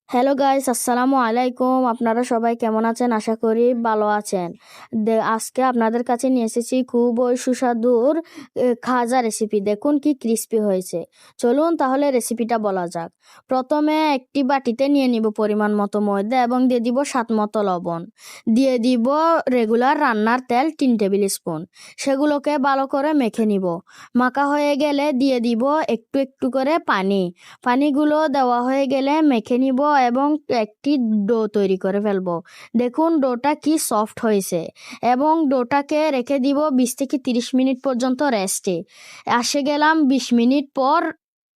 Hello guys, আসসালামু আলাইকুম। আপনারা সবাই কেমন আছেন? আশা করি ভালো আছেন। আজকে আপনাদের কাছে নিয়ে এসেছি খুবই সুস্বাদুর খাজা রেসিপি। দেখুন কি ক্রিস্পি হয়েছে। চলুন তাহলে রেসিপিটা বলা যাক। প্রথমে একটি বাটিতে নিয়ে নিব পরিমাণ মতো ময়দা এবং দিয়ে দিব স্বাদ মতো লবণ। দিয়ে দিব রেগুলার রান্নার তেল 3 টেবিল স্পুন। সেগুলোকে ভালো করে মেখে নিব। মাখা হয়ে গেলে দিয়ে দিব একটু একটু করে পানিগুলো দেওয়া হয়ে গেলে মেখে নিব এবং একটি ডো তৈরি করে ফেলবো। দেখুন ডোটা কি সফট হয়েছে এবং ডোটাকে রেখে দিব 20 থেকে 30 মিনিট পর্যন্ত রেস্টে। গেলাম 20 মিনিট পর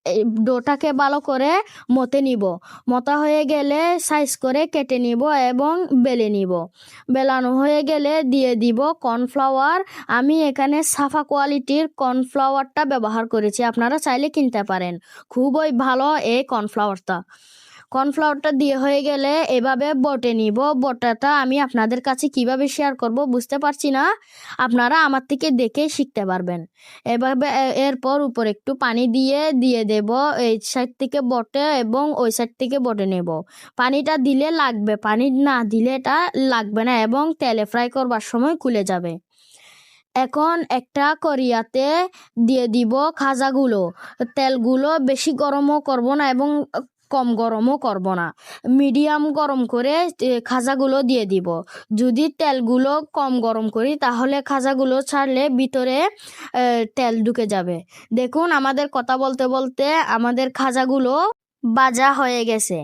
এই ডোটাকে ভালো করে মতে নিব। মতা হয়ে গেলে সাইজ করে কেটে নিব এবং বেলে নিব। বেলানো হয়ে গেলে দিয়ে দিব কর্নফ্লাওয়ার। আমি এখানে সাফা কোয়ালিটির কর্নফ্লাওয়ারটা ব্যবহার করেছি, আপনারা চাইলে কিনতে পারেন। খুবই ভালো এই কর্নফ্লাওয়ারটা দিয়ে হয়ে গেলে এভাবে বটে নিব। বটাটা আমি আপনাদের কাছে কিভাবে শেয়ার করব বুঝতে পারছি না, আপনারা আমার থেকে দেখে শিখতে পারবেন। এভাবে এরপর উপর একটু পানি দিয়ে দেব। এই সাইড থেকে বটে এবং ওই সাইড থেকে বটে নেব। পানিটা দিলে লাগবে, পানি না দিলে এটা লাগবে না এবং তেলে ফ্রাই করবার সময় খুলে যাবে। এখন একটা কড়াইতে দিয়ে দিব খাজাগুলো। তেলগুলো বেশি গরমও করব না এবং কম গরমও করব না, মিডিয়াম গরম করে খাজাগুলো দিয়ে দিব। যদি তেলগুলো কম গরম করি তাহলে খাজাগুলো ছাড়লে ভিতরে তেল ঢুকে যাবে। দেখুন আমাদের কথা বলতে বলতে আমাদের খাজাগুলো ভাজা হয়ে গেছে।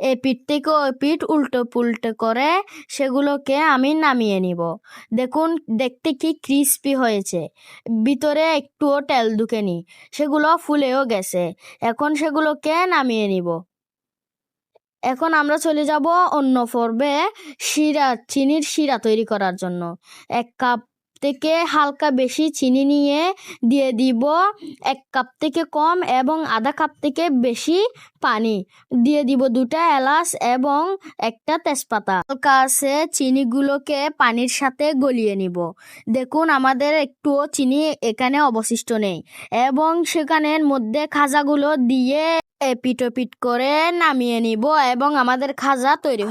এই পিঠ থেকে ওই পিঠ উল্টো পুল্টো করে সেগুলোকে আমি নামিয়ে নিব। দেখুন দেখতে কি ক্রিস্পি হয়েছে, ভিতরে একটুও তেল ঢুকেনি, সেগুলো ফুলেও গেছে। এখন সেগুলোকে নামিয়ে নিব। এখন আমরা চলে যাব অন্য পর্বে, চিনির শিরা তৈরি করার জন্য। 1 কাপ থেকে হালকা বেশি চিনি নিয়ে দিয়ে দিব 1 কাপ থেকে কম এবং আধা কাপ থেকে বেশি পানি। দিয়ে দিব 2টা এলাচ এবং একটা তেজপাতা। হালকা আছে চিনিগুলোকে পানির সাথে গলিয়ে নিব। দেখুন আমাদের একটুও চিনি এখানে অবশিষ্ট নেই এবং সেখানের মধ্যে খাজাগুলো দিয়ে এপিট ওপিট করে নামিয়ে নিব এবং আমাদের খাজা তৈরি